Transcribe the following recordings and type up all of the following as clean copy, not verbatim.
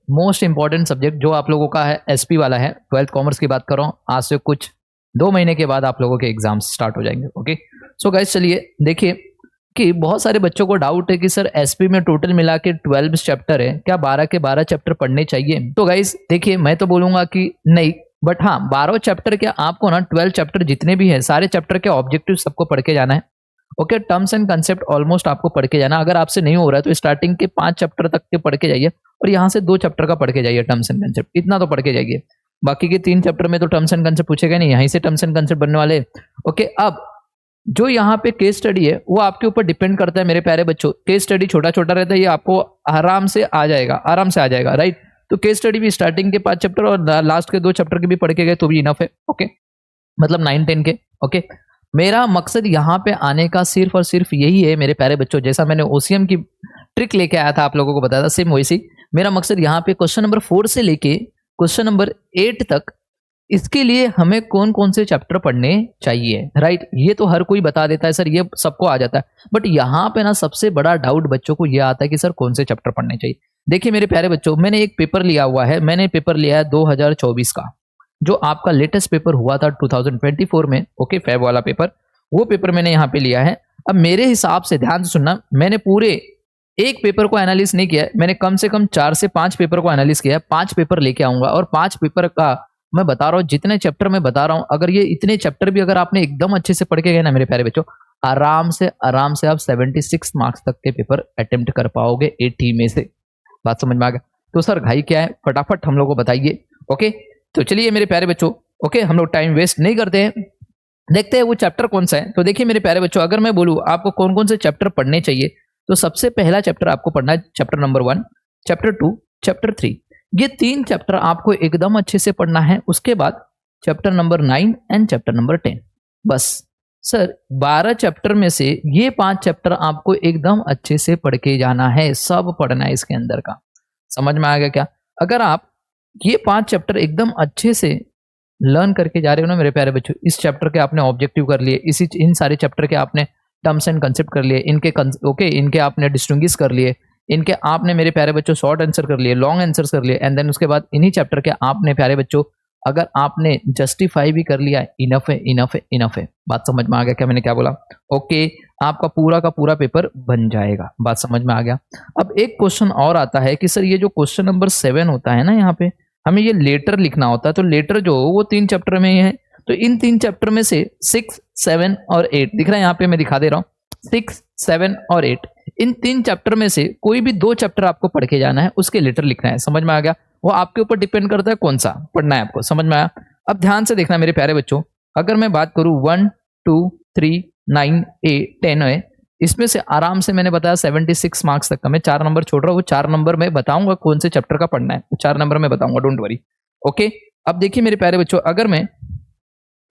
Most important subject जो आप लोगों का है एसपी वाला है, 12th कॉमर्स की बात कर रहा हूँ। आज से कुछ 2 महीने के बाद आप लोगों के एग्जाम्स स्टार्ट हो जाएंगे। ओके, सो गाइस चलिए देखिए कि बहुत सारे बच्चों को डाउट है कि सर एसपी में टोटल मिला के 12 चैप्टर है, क्या 12 के 12 चैप्टर पढ़ने चाहिए? तो गाइस देखिए मैं तो बोलूंगा कि नहीं, बट हाँ 12 चैप्टर के आपको ना 12 चैप्टर जितने भी है सारे चैप्टर के ऑब्जेक्टिव सबको पढ़ के जाना है। Okay, terms and concept almost आपको पढ़ के जाना। अगर आपसे नहीं हो रहा है तो स्टार्टिंग के 5 चैप्टर तक के पढ़ के जाइए और यहाँ से 2 चैप्टर का पढ़ के जाइए टर्म्स एंड कंसेप्ट, इतना तो पढ़ के जाइए। बाकी के 3 चैप्टर में तो टर्म्स एंड कंसेप्ट पूछेगा नहीं, यहीं से टर्म्स एंड कंसेप्ट बनने वाले। ओके, अब जो यहाँ पे केस स्टडी है वो आपके ऊपर डिपेंड करता है मेरे प्यारे बच्चों। केस स्टडी छोटा छोटा रहता है, ये आपको आराम से आ जाएगा, राइट। तो केस स्टडी भी स्टार्टिंग के 5 चैप्टर और लास्ट के 2 चैप्टर के भी पढ़ के गए तो भी इनफ है। ओके, मतलब 9-10 के। ओके, मेरा मकसद यहाँ पे आने का सिर्फ और सिर्फ यही है मेरे प्यारे बच्चों, जैसा मैंने ओसीएम की ट्रिक लेके आया था आप लोगों को बताया था, सेम वैसी मेरा मकसद यहाँ पे क्वेश्चन नंबर 4 से लेके क्वेश्चन नंबर 8 तक, इसके लिए हमें कौन कौन से चैप्टर पढ़ने चाहिए, राइट। ये तो हर कोई बता देता है सर, ये सबको आ जाता है, बट यहाँ पे ना सबसे बड़ा डाउट बच्चों को ये आता है कि सर कौन से चैप्टर पढ़ने चाहिए। देखिए मेरे प्यारे बच्चों, मैंने एक पेपर लिया हुआ है, मैंने पेपर लिया है 2024 का, जो आपका लेटेस्ट पेपर हुआ था 2024 में। ओके, फैब वाला पेपर, वो पेपर मैंने यहाँ पे लिया है। अब मेरे हिसाब से ध्यान से सुनना, मैंने पूरे एक पेपर को एनालिस नहीं किया है, मैंने कम से कम 4 से 5 पेपर को एनालिस किया है। 5 पेपर लेके आऊंगा और 5 पेपर का मैं बता रहा हूँ, जितने चैप्टर मैं बता रहा हूँ, अगर ये इतने चैप्टर भी अगर आपने एकदम अच्छे से पढ़ के गए ना मेरे प्यारे बच्चों, आराम से आप 76 मार्क्स तक के पेपर अटेम्प्ट कर पाओगे 80 में से। बात समझ में आ गया? तो सर घाई क्या है, फटाफट हम लोग को बताइए। ओके, तो चलिए मेरे प्यारे बच्चों, ओके हम लोग टाइम वेस्ट नहीं करते हैं, देखते हैं वो चैप्टर कौन सा है। तो देखिए मेरे प्यारे बच्चों, अगर मैं बोलूँ आपको कौन कौन से चैप्टर पढ़ने चाहिए, तो सबसे पहला चैप्टर आपको पढ़ना है चैप्टर नंबर 1, चैप्टर 2, चैप्टर 3। ये 3 चैप्टर आपको एकदम अच्छे से पढ़ना है। उसके बाद chapter number 9 and chapter number 10। बस सर 12 चैप्टर में से ये 5 चैप्टर आपको एकदम अच्छे से पढ़ के जाना है, सब पढ़ना है इसके अंदर का। समझ में आ गया क्या? अगर आप ये 5 चैप्टर एकदम अच्छे से लर्न करके जा रहे हो ना मेरे प्यारे बच्चों, इस चैप्टर के आपने ऑब्जेक्टिव कर लिए, इन सारे चैप्टर के आपने टर्म्स एंड कंसेप्ट कर लिए, इनके आपने डिस्टिंग्विश कर लिए, इनके आपने मेरे प्यारे बच्चों शॉर्ट आंसर कर लिए, लॉन्ग आंसर कर लिए, एंड देन उसके बाद इन्हीं चैप्टर के आपने प्यारे बच्चों अगर आपने जस्टिफाई भी कर लिया, इनफ है। बात समझ में आ गया क्या मैंने क्या बोला? ओके, आपका पूरा का पूरा पेपर बन जाएगा। बात समझ में आ गया? अब एक क्वेश्चन और आता है कि सर ये जो क्वेश्चन नंबर 7 होता है ना, यहाँ पे हमें ये लेटर लिखना होता है, तो लेटर जो वो 3 चैप्टर में ही है। तो इन 3 चैप्टर में से 6, 7 और 8 दिख रहा है यहाँ पे, मैं दिखा दे रहा हूँ 6, 7 और 8, इन 3 चैप्टर में से कोई भी 2 चैप्टर आपको पढ़ के जाना है, उसके लेटर लिखना है। समझ में आ गया? वो आपके ऊपर डिपेंड करता है कौन सा पढ़ना है आपको। समझ में आया? अब ध्यान से देखना मेरे प्यारे बच्चों, अगर मैं बात करूं 1, 2, 3, 9, 8, 10 है, इसमें से आराम से मैंने बताया 76 मार्क्स तक का, मैं 4 नंबर छोड़ रहा हूँ, वो 4 नंबर में बताऊंगा कौन से चैप्टर का पढ़ना है, वो 4 नंबर में बताऊंगा, डोंट वरी। ओके, अब देखिए मेरे प्यारे बच्चों, अगर मैं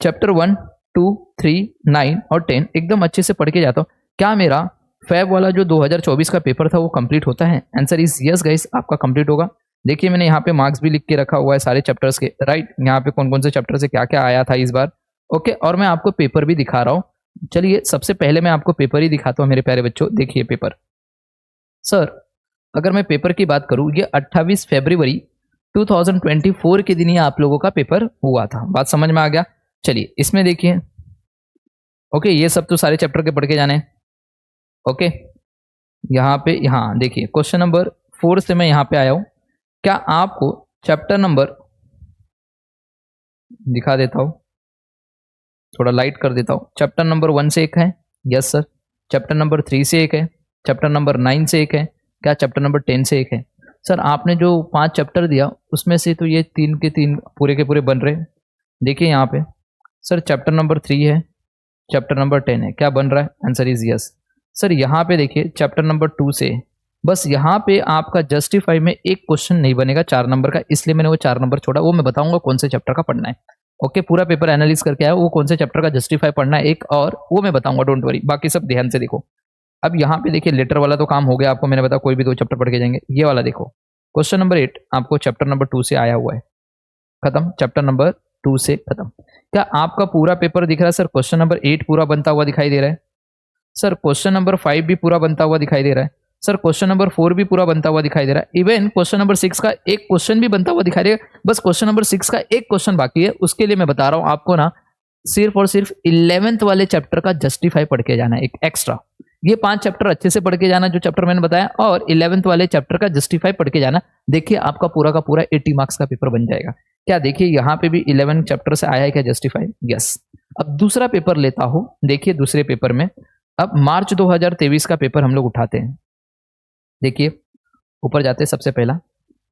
चैप्टर 1, 2, 3, 9 और 10 एकदम अच्छे से पढ़ के जाता हूँ, क्या मेरा फैब वाला जो 2024 का पेपर था वो कंप्लीट होता है? आंसर इज यस गाइस, आपका कंप्लीट होगा। देखिए मैंने यहाँ पे मार्क्स भी लिख के रखा हुआ है सारे चैप्टर्स के, राइट। यहाँ पे कौन कौन से चैप्टर से क्या क्या आया था इस बार। ओके, और मैं आपको पेपर भी दिखा रहा हूँ। चलिए सबसे पहले मैं आपको पेपर ही दिखाता हूँ मेरे प्यारे बच्चों। देखिए पेपर, सर अगर मैं पेपर की बात करूँ, ये 28 फरवरी 2024 के दिन ही आप लोगों का पेपर हुआ था। बात समझ में आ गया? चलिए इसमें देखिए, ओके ये सब तो सारे चैप्टर के पढ़ के जाने हैं। ओके, यहाँ पे यहाँ देखिए क्वेश्चन नंबर 4 से मैं यहाँ पे आया हूँ। क्या आपको चैप्टर नंबर दिखा देता हूँ, थोड़ा लाइट कर देता हूँ। चैप्टर नंबर 1 से एक है, यस सर। चैप्टर नंबर 3 से एक है, चैप्टर नंबर 9 से एक है, क्या चैप्टर नंबर 10 से एक है? सर आपने जो 5 चैप्टर दिया उसमें से तो ये 3 के 3 पूरे के पूरे बन रहे हैं। देखिए यहाँ पे सर चैप्टर नंबर 3 है, चैप्टर नंबर 10 है, क्या बन रहा है? Answer is yes. सर यहाँ पे देखिए चैप्टर नंबर 2 से, बस यहाँ पे आपका जस्टिफाई में एक क्वेश्चन नहीं बनेगा 4 नंबर का, इसलिए मैंने वो 4 नंबर छोड़ा। वो मैं बताऊंगा कौन से चैप्टर का पढ़ना है। ओके, पूरा पेपर एनालिस करके आया, वो कौन से चैप्टर का जस्टिफाई पढ़ना है एक, और वो मैं बताऊंगा, डोंट वरी। बाकी सब ध्यान से देखो। अब यहाँ पे देखिए लेटर वाला तो काम हो गया आपको, मैंने बताया कोई भी 2 चैप्टर पढ़ के जाएंगे। ये वाला देखो, क्वेश्चन नंबर 8 आपको चैप्टर नंबर 2 से आया हुआ है, खत्म। चैप्टर नंबर 2 से खत्म। क्या आपका पूरा पेपर दिख रहा है? सर क्वेश्चन नंबर 8 पूरा बनता हुआ दिखाई दे रहा है। सर क्वेश्चन नंबर 5 भी पूरा बनता हुआ दिखाई दे रहा है। सर क्वेश्चन नंबर 4 भी पूरा बनता हुआ दिखाई दे रहा है। इवन क्वेश्चन नंबर 6 का एक क्वेश्चन भी बनता हुआ दिखाई देगा, बस क्वेश्चन नंबर 6 का एक क्वेश्चन बाकी है। उसके लिए मैं बता रहा हूं आपको ना, सिर्फ और सिर्फ 11th वाले चैप्टर का जस्टिफाई पढ़ के जाना है, एक एक्स्ट्रा। ये 5 चैप्टर अच्छे से पढ़ के जाना जो चैप्टर मैंने बताया, और 11th वाले चैप्टर का जस्टिफाई पढ़ के जाना। देखिए आपका पूरा का पूरा 80 मार्क्स का पेपर बन जाएगा। क्या देखिए यहाँ पे भी 11 चैप्टर से आया है क्या जस्टिफाई? यस। अब दूसरा पेपर लेता हूं, देखिए दूसरे पेपर में अब मार्च 2023 का पेपर हम लोग उठाते हैं। देखिए ऊपर जाते हैं, सबसे पहला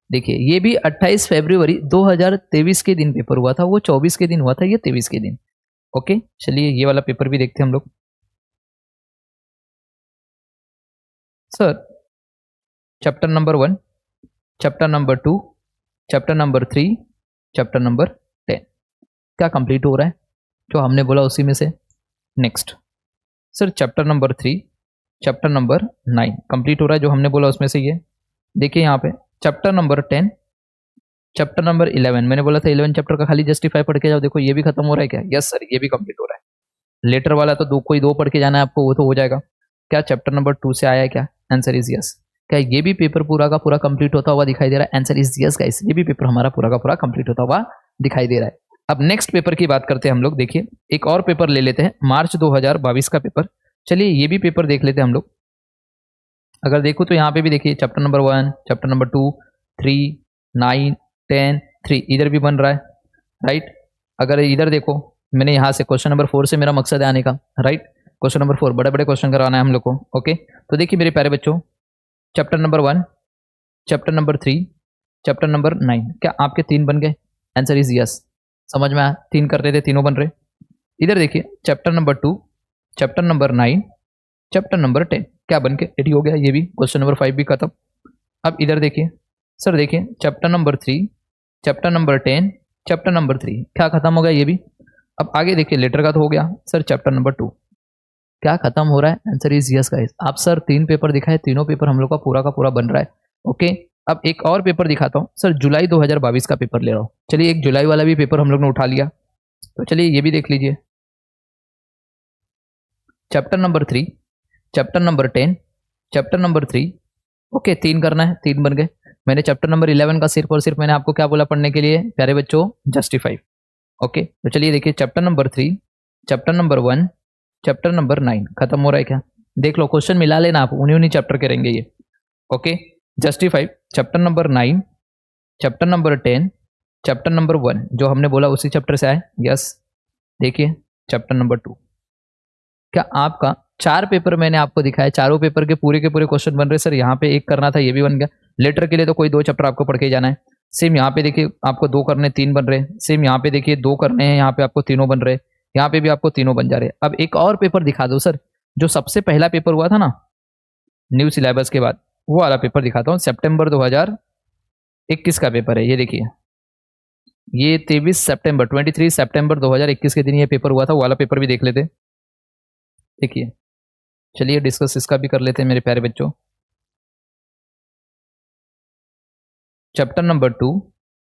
देखिए ये भी 28 फरवरी 2023 के दिन पेपर हुआ था, वो 24 के दिन हुआ था, ये 23 के दिन। ओके चलिए ये वाला पेपर भी देखते हैं हम लोग। Sir chapter number 1, chapter number 2, chapter number 3, chapter number 10 क्या कंप्लीट हो रहा है जो हमने बोला उसी में से? Next sir chapter number 3, chapter number 9 complete हो रहा है जो हमने बोला उसमें से। ये देखिए यहाँ पे चैप्टर नंबर 10, चैप्टर नंबर 11, मैंने बोला था 11 चैप्टर का खाली जस्टिफाई पढ़ के जाओ। देखो ये भी खत्म हो रहा है क्या? यस सर ये भी कंप्लीट हो रहा है। लेटर वाला तो कोई दो पढ़ के जाना है आपको, वो तो हो जाएगा। क्या चैप्टर नंबर 2 से आया है क्या? Answer is yes. क्या ये भी पेपर पूरा का पूरा कंप्लीट होता हुआ दिखाई दे रहा है? आंसर इज यस गाइस, ये भी पेपर हमारा पूरा का पूरा कंप्लीट होता हुआ दिखाई दे रहा है। अब नेक्स्ट पेपर की बात करते हैं हम लोग। देखिए एक और पेपर ले लेते हैं, मार्च 2022 का पेपर। चलिए ये भी पेपर देख लेते हैं हम लोग। अगर देखो तो यहाँ पे भी देखिए चैप्टर नंबर 1, चैप्टर नंबर 2, 3, 9, 10, 3 इधर भी बन रहा है, राइट। अगर इधर देखो, मैंने यहाँ से क्वेश्चन नंबर 4 से मेरा मकसद है आने का, राइट। क्वेश्चन नंबर 4 बड़े बड़े क्वेश्चन कराना है हम लोग को। ओके तो देखिए मेरे प्यारे बच्चों, chapter number 1, chapter number 3, chapter number 9, क्या आपके 3 बन गए? Answer is yes. समझ में आया? 3 कर रहे थे, तीनों बन रहे। इधर देखिए chapter number 2, chapter number 9, chapter number 10 क्या बन के रेडी हो गया, ये भी। क्वेश्चन नंबर 5 भी खत्म। अब इधर देखिए सर, देखिए chapter number 3, chapter number 10, chapter number 3 क्या खत्म हो गया, ये भी। अब आगे देखिए लेटर का तो हो गया सर, चैप्टर नंबर 2 क्या खत्म हो रहा है? Answer is yes guys. आप सर 3 पेपर दिखाए, तीनों पेपर हम लोग का पूरा बन रहा है। ओके अब एक और पेपर दिखाता हूँ सर, जुलाई 2022 का पेपर ले रहा हूँ। चलिए एक जुलाई वाला भी पेपर हम लोग ने उठा लिया, तो चलिए ये भी देख लीजिए। Chapter number 3, chapter number 10, chapter number 3। Okay 3 करना है, 3 बन गए। मैंने चैप्टर नंबर 11 का सिर्फ और सिर्फ मैंने आपको क्या बोला पढ़ने के लिए प्यारे बच्चों? जस्टिफाई। ओके तो चलिए देखिए chapter number 3, chapter number 1, chapter number 9 खत्म हो रहा है क्या? देख लो क्वेश्चन मिला लेना आप, उन्हीं चैप्टर के रहेंगे ये। Okay justify chapter number 9, chapter number 10, chapter number 1 जो हमने बोला उसी चैप्टर से आए। यस देखिए चैप्टर नंबर 2 क्या आपका 4 पेपर मैंने आपको दिखाया, चारों पेपर के पूरे क्वेश्चन बन रहे। सर यहाँ पे एक करना था, ये भी बन गया। लेटर के लिए तो कोई 2 चैप्टर आपको पढ़ के जाना है। सेम यहाँ पे देखिए आपको 2 करने, 3 बन रहे। सेम यहाँ पे देखिए 2 करने हैं, यहाँ पे आपको तीनों बन रहे। यहाँ पे भी आपको तीनों बन जा रहे। अब एक और पेपर दिखा दो सर, जो सबसे पहला पेपर हुआ था ना न्यू सिलेबस के बाद, वो वाला पेपर दिखाता हूँ। सितंबर 2021 का पेपर है, ये देखिए। ये 23 सितंबर 23 सितंबर 2021 के दिन ये पेपर हुआ था, वो वाला पेपर भी देख लेते। देखिए चलिए डिस्कस इसका भी कर लेते हैं मेरे प्यारे बच्चों। Chapter number 2,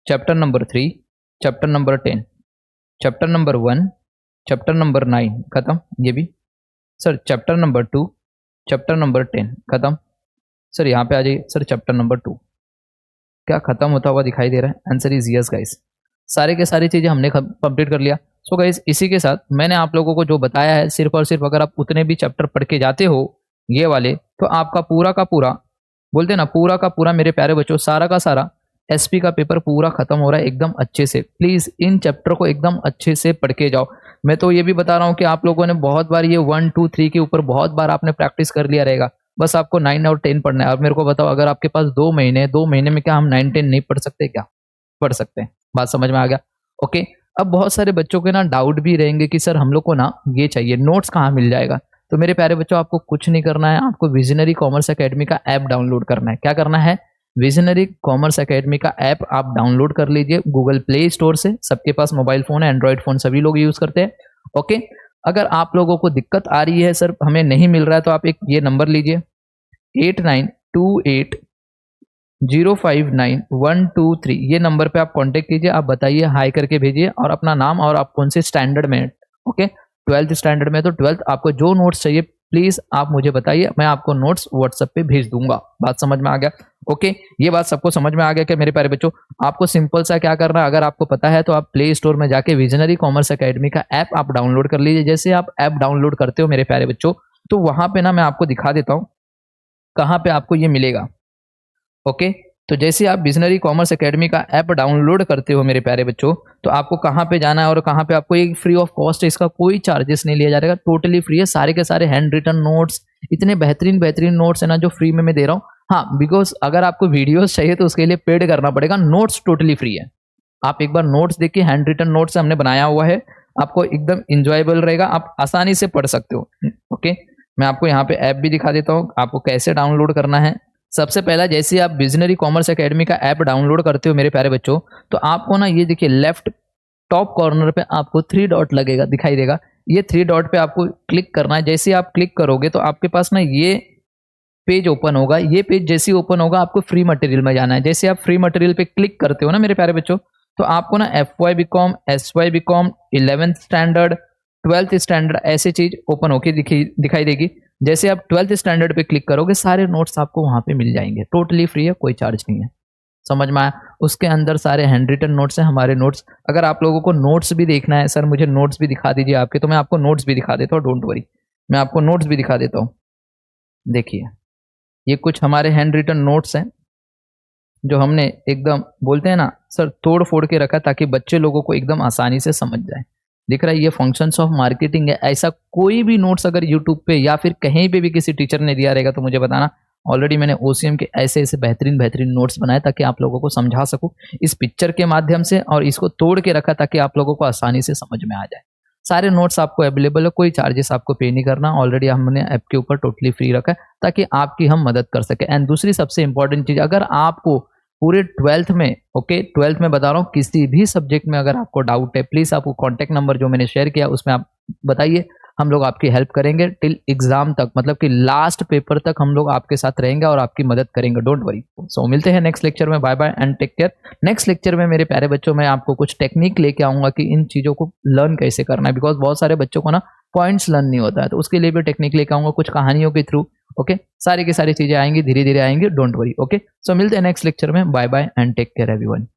chapter number 3, chapter number 10, chapter number 1, chapter number 9 खत्म, ये भी। Sir chapter number 2, chapter number 10 खत्म। सर यहाँ पे आ जाइए सर, चैप्टर नंबर 2 क्या खत्म होता हुआ दिखाई दे रहा है? Answer is yes guys. सारे के सारी चीज़ें हमने कंप्लीट कर लिया। सो गाइस इसी के साथ मैंने आप लोगों को जो बताया है, सिर्फ और सिर्फ अगर आप उतने भी चैप्टर पढ़ के जाते हो ये वाले, तो आपका पूरा का पूरा, बोलते ना पूरा का पूरा मेरे प्यारे बच्चों, सारा का सारा एसपी का पेपर पूरा खत्म हो रहा है एकदम अच्छे से। प्लीज़ इन चैप्टर को एकदम अच्छे से पढ़ के जाओ। मैं तो ये भी बता रहा हूँ कि आप लोगों ने बहुत बार ये 1, 2, 3 के ऊपर बहुत बार आपने प्रैक्टिस कर लिया रहेगा, बस आपको 9 और 10 पढ़ना है। अब मेरे को बताओ, अगर आपके पास 2 महीने में क्या हम 9, 10 नहीं पढ़ सकते? क्या पढ़ सकते हैं? बात समझ में आ गया? ओके अब बहुत सारे बच्चों के ना डाउट भी रहेंगे कि सर हम लोग को ना ये चाहिए, नोट्स कहाँ मिल जाएगा? तो मेरे प्यारे बच्चों आपको कुछ नहीं करना है, आपको विजनरी कॉमर्स एकेडमी का ऐप डाउनलोड करना है। क्या करना है? विजनरी कॉमर्स एकेडमी का ऐप आप डाउनलोड कर लीजिए गूगल प्ले स्टोर से। सबके पास मोबाइल फ़ोन है, एंड्रॉयड फ़ोन सभी लोग यूज़ करते हैं। ओके अगर आप लोगों को दिक्कत आ रही है सर हमें नहीं मिल रहा है, तो आप एक ये नंबर लीजिए 8928059123, ये नंबर पे आप कांटेक्ट कीजिए। आप बताइए, हाई करके भेजिए और अपना नाम और आप कौन से स्टैंडर्ड में। ओके 12th स्टैंडर्ड में तो 12th आपको जो नोट्स चाहिए प्लीज आप मुझे बताइए, मैं आपको नोट्स व्हाट्सएप पे भेज दूंगा। बात समझ में आ गया? ओके, ये बात सबको समझ में आ गया कि मेरे प्यारे बच्चों, आपको सिंपल सा क्या करना है, अगर आपको पता है तो आप प्ले स्टोर में जाके विजनरी कॉमर्स एकेडमी का ऐप आप डाउनलोड कर लीजिए। जैसे आप ऐप डाउनलोड करते हो मेरे प्यारे बच्चों, तो वहां पे ना मैं आपको दिखा देता हूँ कहाँ पे आपको ये मिलेगा। ओके, तो जैसे आप विजनरी कॉमर्स एकेडमी का ऐप डाउनलोड करते हो मेरे प्यारे बच्चों, तो आपको कहाँ पे जाना है और कहाँ पे आपको एक फ्री ऑफ कॉस्ट है, इसका कोई चार्जेस नहीं लिया जाएगा, टोटली फ्री है। सारे के सारे हैंड रिटन नोट्स, इतने बेहतरीन बेहतरीन नोट्स है ना जो फ्री में मैं दे रहा हूँ। हाँ, बिकॉज अगर आपको वीडियोस चाहिए तो उसके लिए पेड करना पड़ेगा, नोट्स टोटली फ्री है। आप एक बार नोट्स देखिए, हैंड रिटन नोट्स हमने बनाया हुआ है, आपको एकदम इंजॉयबल रहेगा, आप आसानी से पढ़ सकते हो। ओके, मैं आपको यहाँ पे ऐप भी दिखा देता हूँ आपको कैसे डाउनलोड करना है। सबसे पहला, जैसे आप विजनरी कॉमर्स एकेडमी का ऐप डाउनलोड करते हो मेरे प्यारे बच्चों, तो आपको ना ये देखिए लेफ्ट टॉप कॉर्नर पे आपको 3 डॉट लगेगा, दिखाई देगा। ये 3 डॉट पे आपको क्लिक करना है। जैसे आप क्लिक करोगे तो आपके पास ना ये पेज ओपन होगा। ये पेज जैसे ही ओपन होगा आपको फ्री मटेरियल में जाना है। जैसे आप फ्री मटेरियल पे क्लिक करते हो ना मेरे प्यारे बच्चों, तो आपको ना FY BCom, SY BCom, 11th standard, 12th standard ऐसे चीज ओपन होके दिखाई देगी। जैसे आप 12th स्टैंडर्ड पे क्लिक करोगे सारे नोट्स आपको वहां पे मिल जाएंगे, टोटली फ्री है, कोई चार्ज नहीं है। समझ में आया? उसके अंदर सारे हैंड रिटन नोट्स हैं, हमारे नोट्स। अगर आप लोगों को नोट्स भी देखना है, सर मुझे नोट्स भी दिखा दीजिए आपके, तो मैं आपको नोट्स भी दिखा देता हूँ, डोंट वरी, मैं आपको नोट्स भी दिखा देता हूँ। देखिए, ये कुछ हमारे हैंड रिटन नोट्स हैं जो हमने एकदम बोलते हैं ना सर तोड़ फोड़ के रखा ताकि बच्चे लोगों को एकदम आसानी से समझ जाए। दिख रहा है, ये फंक्शंस ऑफ मार्केटिंग है। ऐसा कोई भी नोट्स अगर यूट्यूब पे या फिर कहीं पे भी किसी टीचर ने दिया रहेगा तो मुझे बताना। ऑलरेडी मैंने OCM के ऐसे ऐसे बेहतरीन बेहतरीन नोट्स बनाए ताकि आप लोगों को समझा सकूं इस पिक्चर के माध्यम से, और इसको तोड़ के रखा ताकि आप लोगों को आसानी से समझ में आ जाए। सारे नोट्स आपको अवेलेबल है, कोई चार्जेस आपको पे नहीं करना। ऑलरेडी हमने ऐप के ऊपर टोटली फ्री रखा है ताकि आपकी हम मदद कर सके। एंड दूसरी सबसे इंपॉर्टेंट चीज, अगर आपको पूरे 12th में, ओके 12th में बता रहा हूँ, किसी भी सब्जेक्ट में अगर आपको डाउट है, प्लीज आपको कॉन्टैक्ट नंबर जो मैंने शेयर किया उसमें आप बताइए, हम लोग आपकी हेल्प करेंगे टिल एग्जाम तक, मतलब कि लास्ट पेपर तक हम लोग आपके साथ रहेंगे और आपकी मदद करेंगे, डोंट वरी। सो मिलते हैं नेक्स्ट लेक्चर में, bye bye and take care. Next lecture में मेरे प्यारे बच्चों मैं आपको कुछ टेक्निक लेके आऊंगा कि इन चीजों को लर्न कैसे करना है, बिकॉज बहुत सारे बच्चों को ना पॉइंट्स लर्न नहीं होता है, तो उसके लिए भी टेक्निक लेके आऊंगा कुछ कहानियों के थ्रू। ओके, सारी की सारी चीजें आएंगी, धीरे धीरे आएंगी, डोंट वरी। ओके, सो मिलते हैं नेक्स्ट लेक्चर में, bye bye and take care everyone.